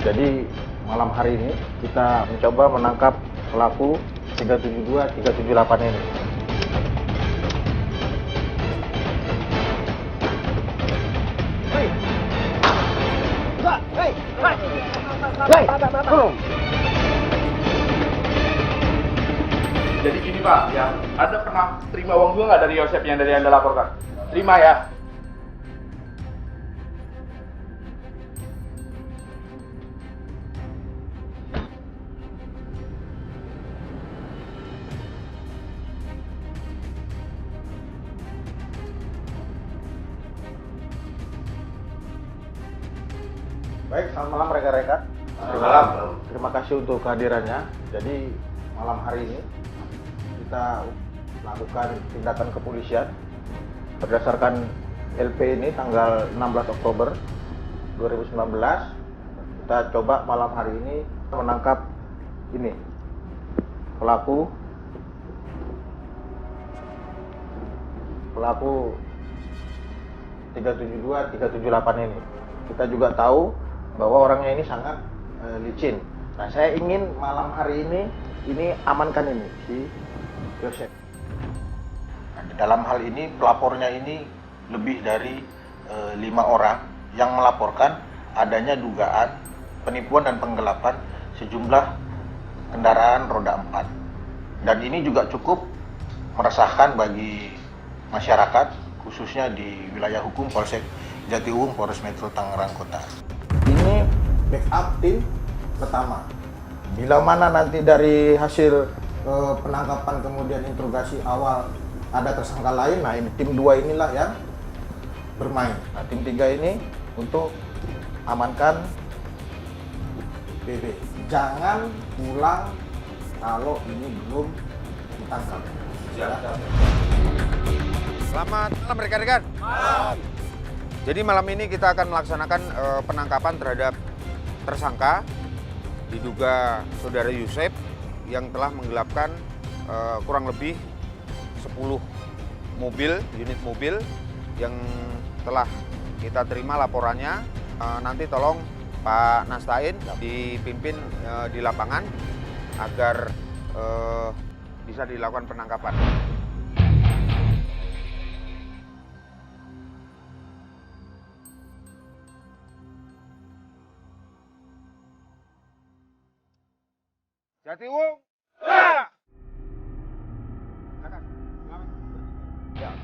Jadi malam hari ini kita mencoba menangkap pelaku 372 378 ini. Jadi gini Pak, ya, Anda pernah terima uang juga nggak dari Yosep yang dari Anda laporkan? Terima ya. Baik, selamat malam rekan-rekan. Terima kasih untuk kehadirannya. Jadi malam hari ini kita melakukan tindakan kepolisian berdasarkan LP ini tanggal 16 Oktober 2019. Kita coba malam hari ini menangkap ini pelaku 372 378 ini. Kita juga tahu bahwa orangnya ini sangat licin. Nah, saya ingin malam hari ini amankan ini si Yosep. Nah, dalam hal ini pelapornya ini lebih dari 5 orang yang melaporkan adanya dugaan penipuan dan penggelapan sejumlah kendaraan roda 4. Dan ini juga cukup meresahkan bagi masyarakat, khususnya di wilayah hukum Polsek Jatiuwung, Polres Metro Tangerang Kota. Ini backup tim pertama. Bila mana nanti dari hasil penangkapan kemudian interogasi awal ada tersangka lain, nah ini tim 2 inilah yang bermain. Nah, tim 3 ini untuk amankan BB. Jangan pulang kalau ini belum ditangkap. Selamat malam rekan-rekan. Jadi malam ini kita akan melaksanakan penangkapan terhadap tersangka diduga saudara Yosep yang telah menggelapkan kurang lebih 10 unit mobil yang telah kita terima laporannya. Nanti tolong Pak Nastain dipimpin di lapangan agar bisa dilakukan penangkapan. Jatiuwung. Ya.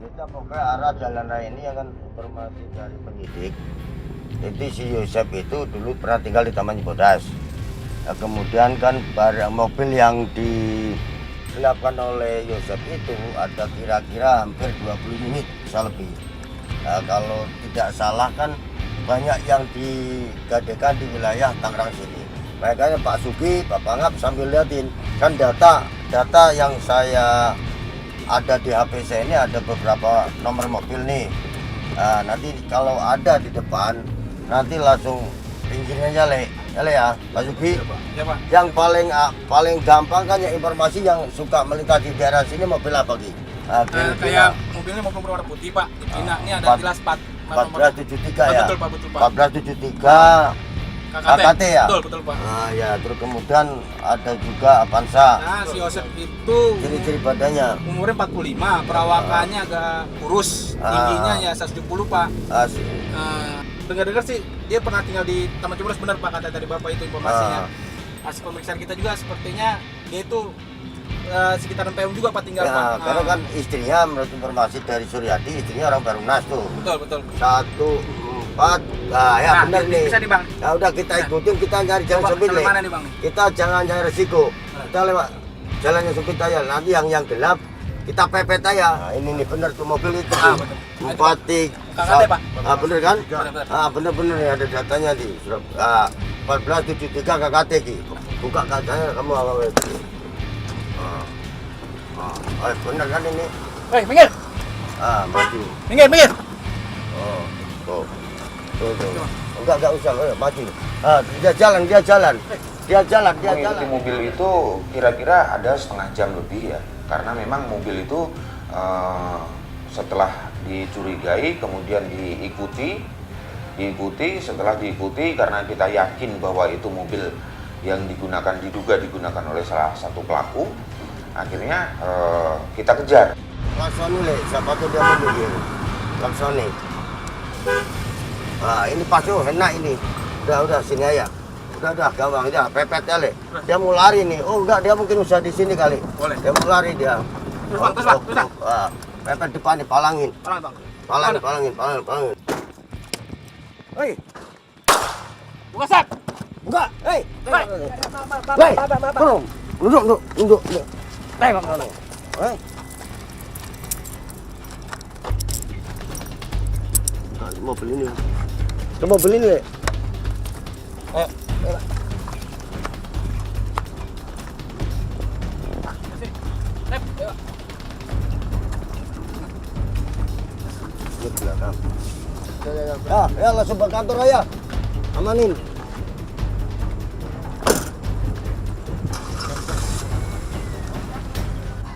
Kita pokoknya arah jalan raya ini yang kan informasi dari penyidik. Jadi si Yosep itu dulu pernah tinggal di Taman Cibodas. Nah, kemudian kan barang mobil yang digelapkan oleh Yosep itu ada kira-kira hampir 20 unit, bisa lebih. Nah, kalau tidak salah kan banyak yang digadekan di wilayah Tangerang sini. Makanya Pak Sugi, Pak Pangap sambil liatin kan data yang saya ada di HP saya ini ada beberapa nomor mobil nih. Nah, nanti kalau ada di depan nanti langsung pinggirnya nyale ya, Pak Sugi. Ya, Pak. Yang paling gampang kan yang informasi yang suka melintas di daerah sini mobil apa Ki? Kayak mobilnya mobil berwarna putih Pak. Di Cina ini ada jelas 1473 ya. Betul Pak, betul Pak. 1473 KKT ya? Betul Pak. Nah ya, terus kemudian ada juga Avanza. Nah, si Yosep itu Ciri-ciri badannya umurnya 45, perawakannya agak kurus, tingginya ya 170 Pak. Dengar-dengar sih dia pernah tinggal di Taman Cibodas, benar Pak kata tadi Bapak itu informasinya. Hasil pemeriksaan kita juga sepertinya dia itu sekitaran Peung juga Pak tinggal ya, Pak. Karena kan istrinya menurut informasi dari Suryati, istrinya orang Barunas tuh. Betul. 1, 4, ya benar nih. Bisa nih Bang. Ya udah kita ikutin, kita nyari jalan sempit nih. Mana nih Bang? Kita jangan nyari resiko. Kita lewat jalan yang sempit aja. Nanti yang gelap kita pepet aja. Nah, ini nih bener tuh mobil itu. 4, 3, KKT Pak. bener kan? Bener. Bener ya, ada datanya di 1473 KKT Ki. Buka kacanya kamu apa? Bener kan ini? Minggir. Maju. Minggir. Oh, tuh. Enggak usah, maju. Dia jalan. Mengikuti mobil itu kira-kira ada setengah jam lebih ya, karena memang mobil itu setelah dicurigai kemudian diikuti, setelah diikuti karena kita yakin bahwa itu mobil yang diduga digunakan oleh salah satu pelaku, akhirnya kita kejar. Langsung nih, siapa tuh dia mobil? Langsung nih. Ini pas tuh enak ini. Udah sini aja. Udah gawang aja, pepet ya le. Dia mau lari nih. Oh enggak, dia mungkin usaha di sini kali. Boleh. Dia mau lari dia. Terus bang. Pepet depan nih, palangin. Palangin. Palangin. Hei, Buka sak. buka. Hei. Turun. Duduk. Bang. Hei. Mobil ini. Mobil ini, le. Ya langsung ke kantor aja. Amanin.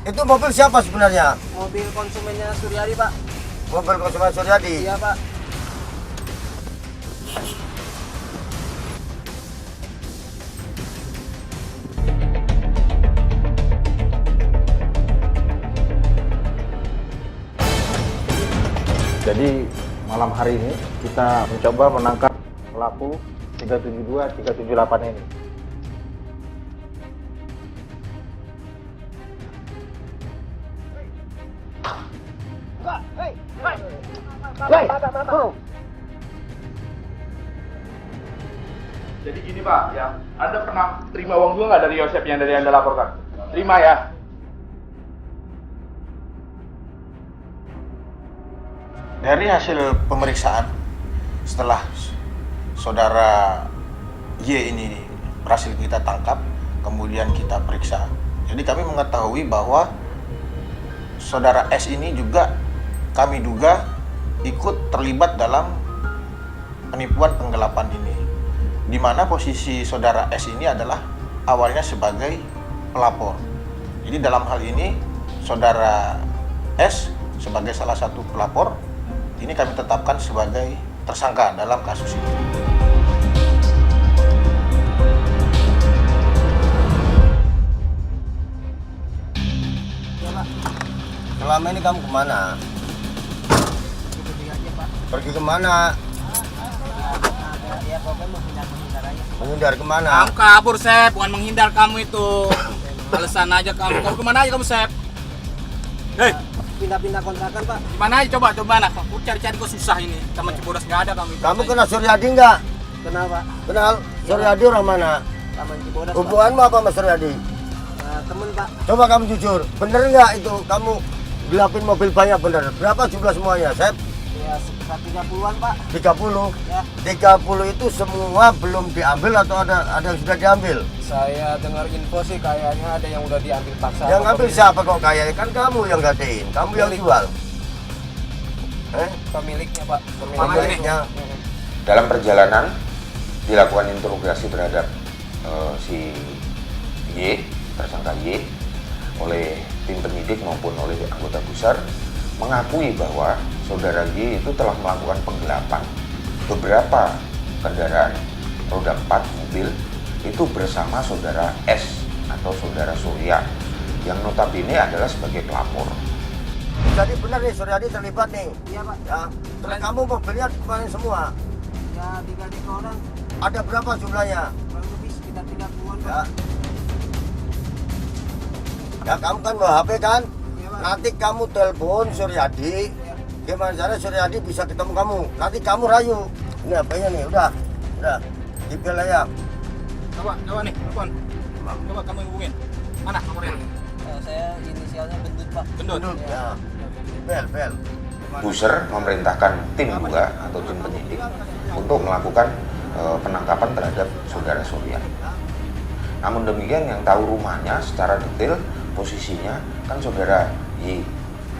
Itu mobil siapa sebenarnya? Mobil konsumennya Suryadi, Pak. Mobil konsumen Suryadi. Iya, Pak. Jadi malam hari ini kita mencoba menangkap pelaku 372 378 ini. Jadi gini Pak, ya, Anda pernah terima uang juga nggak dari Yosep yang dari Anda laporkan? Terima ya. Dari hasil pemeriksaan setelah saudara Y ini berhasil kita tangkap, kemudian kita periksa. Jadi kami mengetahui bahwa saudara S ini juga kami duga ikut terlibat dalam penipuan penggelapan ini. Di mana posisi saudara S ini adalah awalnya sebagai pelapor. Jadi dalam hal ini saudara S sebagai salah satu pelapor ini kami tetapkan sebagai tersangka dalam kasus ini. Selama ini kamu kemana? Pergi kemana? Ya, pokoknya menghindar aja. Menghindar kemana? Kamu kabur, Sep. Bukan menghindar kamu itu. Alasan aja kamu. Kamu kemana aja kamu, Sep? Hei, Pindah-pindah kontrakan, Pak. gimana aja coba nah. Aku cari-cari kok susah ini. Taman Cibodas nggak ada kamu. Kamu kenal Suryadi nggak? Kenal, Pak. Kenal? Suryadi orang mana? Taman Cibodas, Pak. Hubunganmu apa sama Suryadi? Temen, Pak. Coba kamu jujur, bener nggak itu kamu gelapin mobil banyak bener? Berapa jumlah semuanya, Sep? Ya, sekitar 30-an, Pak. 30? Ya. 30 itu semua belum diambil atau ada yang sudah diambil? Saya dengar info sih kayaknya ada yang udah diambil paksa. Yang ngambil siapa kok kayaknya? Kan kamu yang gadein, kamu yang jual. Pemiliknya, Pak. Pemiliknya. Dalam perjalanan dilakukan interogasi terhadap si Y, tersangka Y, oleh tim penyidik maupun oleh anggota Pusar, mengakui bahwa saudara Y itu telah melakukan penggelapan beberapa kendaraan roda 4 mobil itu bersama saudara S atau saudara Surya yang notabene adalah sebagai pelapor. Jadi benar nih Suryadi terlibat nih. Iya, Pak. Ya. Terus kamu mobilnya kemarin semua. Ya, 3 orang. Ada berapa jumlahnya? Kurang lebih sekitar 30-an, Pak. Ya. Ya kamu kan bawa HP kan? Iya, Pak. Nanti kamu telepon Suryadi. Gimana cara Suryadi bisa ketemu kamu? Nanti kamu rayu. Ini HP-nya nih, udah. Dipil aja. Coba nih, telepon. Coba kamu hubungin. Mana nomornya? Saya inisialnya Gendut, Pak. Gendut. Ya. Bel. Pusar memerintahkan tim juga atau tim penyidik untuk melakukan penangkapan terhadap saudara Surya. Namun demikian yang tahu rumahnya secara detail posisinya kan saudara Y.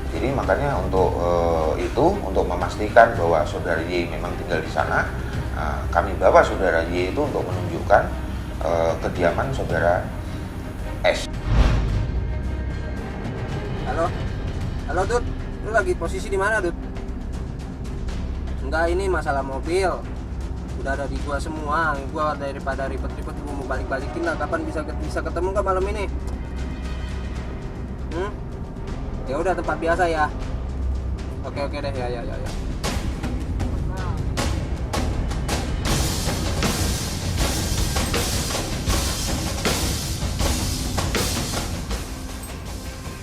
Jadi makanya untuk itu, untuk memastikan bahwa saudara Y memang tinggal di sana, kami bawa saudara Y itu untuk menunjukkan kediaman saudara S. Halo Dut, lu lagi posisi di mana Dut? Enggak, ini masalah mobil. Udah ada di gua semua. Gua daripada ribet-ribet gua mau balik-balikin lah. Kapan bisa ketemu nggak malam ini? Ya udah, tempat biasa ya. Oke deh, ya.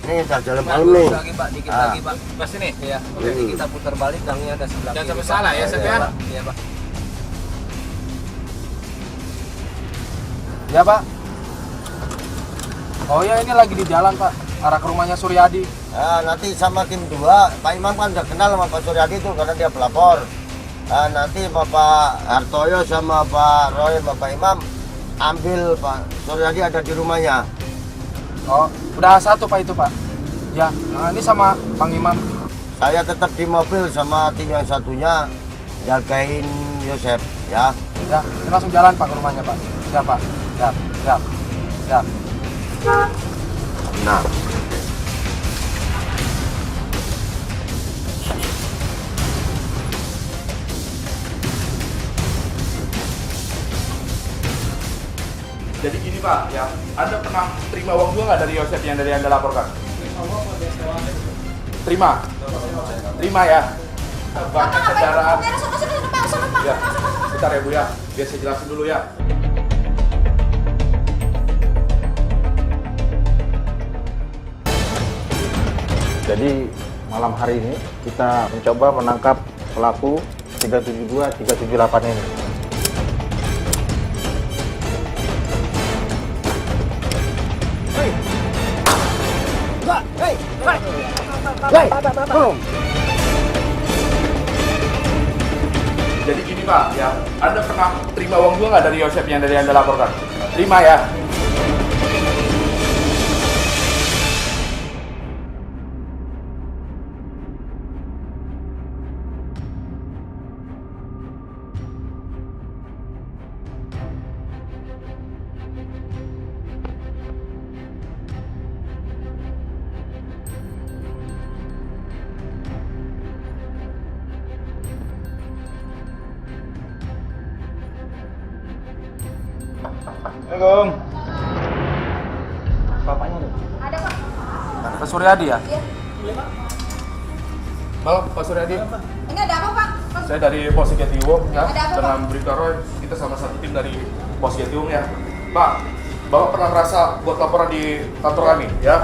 Ini udah jalan malam nih. Lagi Pak, dikit lagi Pak. Ke sini. Iya, nanti kita putar balik, gangnya ada sebelah Jangan kiri, sampai Pak. salah ya, Sep, ya. Pak. Iya Pak. Ya Pak. Oh ya, ini lagi di jalan Pak, arah ke rumahnya Suryadi. Nanti sama tim 2, Pak Imam kan udah kenal sama Pak Suryadi itu karena dia pelapor. Nanti Bapak Hartoyo sama Pak Roy, Bapak Imam ambil Pak Suryadi ada di rumahnya. Oh, udah satu Pak itu Pak. Ya, nah ini sama Bang Imam. Saya tetap di mobil sama tim yang satunya jagain Yosep ya. Ya, kita langsung jalan Pak ke rumahnya Pak. Siap Pak. Siap. Nah, Jadi gini Pak, ya, Anda pernah terima uang juga nggak dari Yosep yang dari Anda laporkan? Terima ya. Banyak kendaraan. Ya, bentar ya Bu ya, biar saya jelasin dulu ya. Jadi malam hari ini kita mencoba menangkap pelaku 372 378 ini. Jadi gini Pak, ya, Anda pernah terima uang juga nggak dari Yosep yang dari Anda laporkan? Terima ya. Assalamualaikum. Bapaknya nih. Ada Pak. Pak Suryadi ya? Iya. Malam Pak Suryadi. Ini ada apa Pak? Saya dari Polsek Jatiwung ya, Ada apa, dengan Bribka Roy. Kita sama satu tim dari Polsek Jatiwung ya. Pak, Bapak pernah merasa buat laporan di kantor kami ya.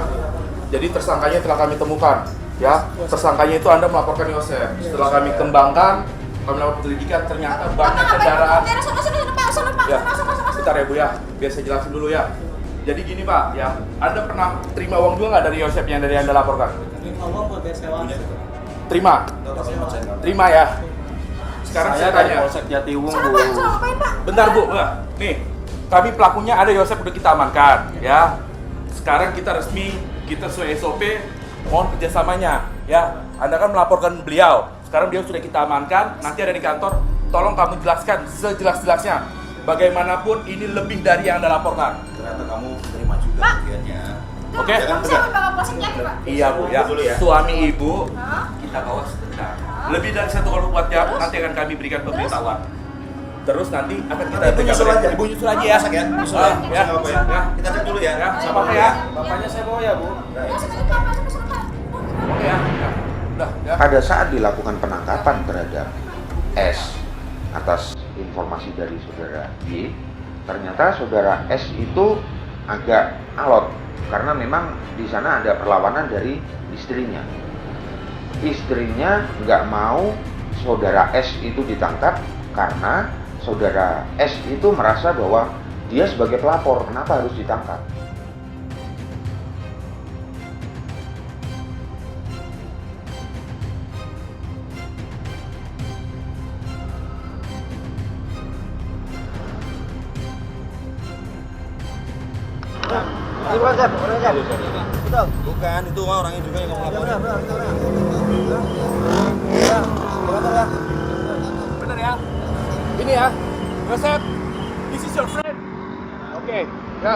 Jadi tersangkanya telah kami temukan ya. Tersangkanya itu Anda melaporkan Yosep. Setelah kami kembangkan, kami melakukan penyelidikan, ternyata banyak kendaraan. Ya, sebentar ya Bu ya, biar saya jelasin dulu ya. Jadi gini Pak, ya, Anda pernah terima uang juga nggak dari Yosep yang dari Anda laporkan? Terima ya. Sekarang saya tanya. Polsek Jatiwung Bu. Bentar Bu, nih, kami pelakunya ada Yosep udah kita amankan, ya. Sekarang kita resmi, kita sesuai SOP, mohon kerjasamanya, ya. Anda kan melaporkan beliau, sekarang dia sudah kita amankan, nanti ada di kantor, tolong kamu jelaskan sejelas-jelasnya. Bagaimanapun ini lebih dari yang Anda laporkan. Ternyata kamu terima juga bagiannya. Oke? Siapa Bapak Polseknya Pak? Iya Bu, ya. Suami Ibu kita bawa sebentar. Lebih dari 1 jam nanti akan kami berikan pemberitahuan. Terus nanti akan kita Ibu nyusul aja. Ibu nyusul aja ya. Ya, nyusul Ah, ya. ya. Nyusul apa ya? Ya. Kita cek dulu ya. Ya, siapa ya? Bapaknya saya bawa ya Bu. Oke ya. Ya. Udah, ya. Pada saat dilakukan penangkapan terhadap S atas informasi dari saudara Y, ternyata saudara S itu agak alot karena memang di sana ada perlawanan dari istrinya. Istrinya nggak mau saudara S itu ditangkap karena saudara S itu merasa bahwa dia sebagai pelapor, kenapa harus ditangkap? Bukan, Sep. Betul. Bukan, itu orangnya juga yang ngomong laporin. Bener ya? Ini ya, Yosep, this is your friend. Oke, ya.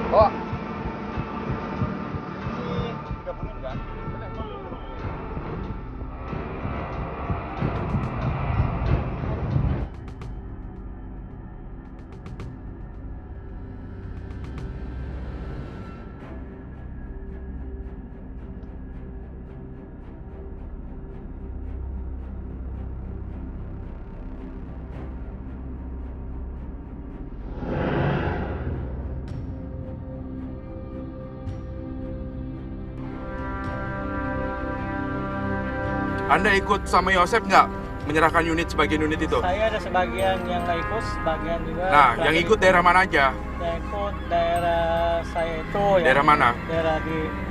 Bawa. Anda ikut sama Yosep nggak menyerahkan unit sebagian unit itu? Saya ada sebagian yang nggak ikut, sebagian juga. Nah, yang ikut daerah mana aja? Yang ikut daerah saya itu. Daerah mana? Daerah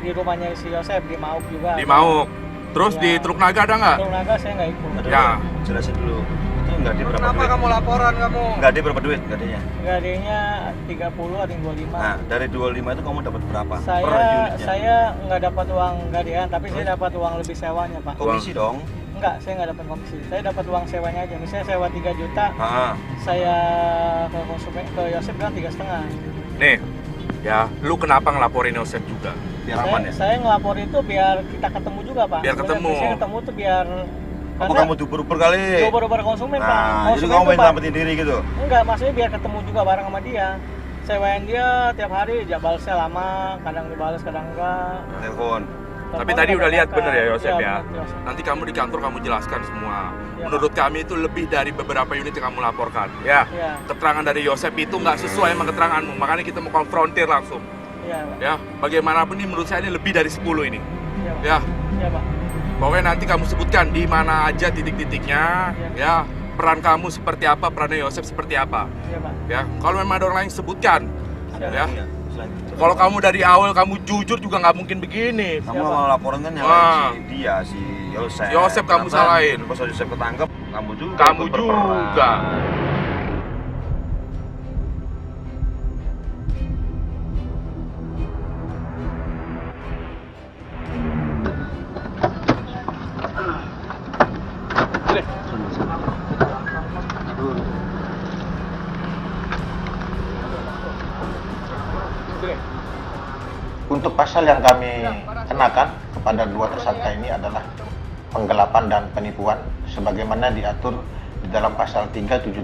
di rumahnya si Yosep, di Mauk juga. Di Mauk. Terus Ya. di Teluk Naga ada nggak? Teluk Naga saya nggak ikut. Ya. Jelasin dulu. Itu nggak di berapa Kenapa duit? kamu laporan kamu? Nggak di berapa duit gadenya? Gadenya 30, ada yang 25. Nah, dari 25 itu kamu dapat berapa per unitnya? Saya nggak dapat uang gadean, tapi saya dapat uang lebih sewanya, Pak. Komisi dong. Enggak, saya nggak dapat komisi. Saya dapat uang sewanya aja. Misalnya sewa 3 juta, Ah, saya ke konsumen ke Yosep bilang 3,5. Nih, ya, lu kenapa ngelaporin Yosep juga? biar aman ya. Saya ngelapor itu biar kita ketemu juga, Pak. Biar ketemu. Saya ketemu tuh biar Apa kamu duper-duper kali? coba konsumen, Pak. Nah, jadi Konsumen kamu tuh, pengen Pak. selamatin diri gitu? Enggak, maksudnya biar ketemu juga bareng sama dia. Sewain dia tiap hari, balasnya lama, kadang dibalas, kadang enggak. Telepon. Tapi tadi udah lihat bener ya Yosep Iya, ya? bener, Yosep. Nanti kamu di kantor kamu jelaskan semua. Iya, Menurut kami itu lebih dari beberapa unit yang kamu laporkan. Ya, Iya, keterangan dari Yosep itu nggak sesuai sama keteranganmu. Makanya kita mau konfrontir langsung. iya, Pak. Ya, bagaimanapun ini menurut saya ini lebih dari 10 ini. Iya, Pak. Ya, Iya, Pak. pokoknya nanti kamu sebutkan di mana aja titik-titiknya. Ya, peran kamu seperti apa, perannya Yosep seperti apa. Iya, Pak. Ya, kalau memang ada orang lain sebutkan. Ya, Iya. kalau kamu dari awal kamu jujur juga nggak mungkin begini. Kamu mau laporan kan Wah. nyalain si dia, si Yosep. Yosep kamu Kenapa? salahin. Pas Yosep ketangkep, kamu juga. Kamu ikut berperan. juga. Untuk pasal yang kami kenakan kepada dua tersangka ini adalah penggelapan dan penipuan sebagaimana diatur di dalam pasal 378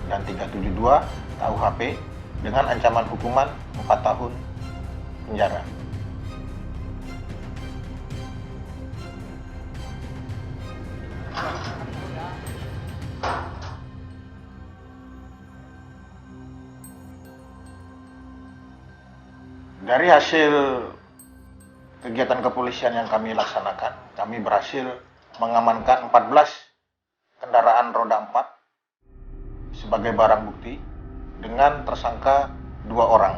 dan 372 KUHP dengan ancaman hukuman 4 tahun penjara. Dari hasil kegiatan kepolisian yang kami laksanakan, kami berhasil mengamankan 14 kendaraan roda 4 sebagai barang bukti dengan tersangka 2 orang.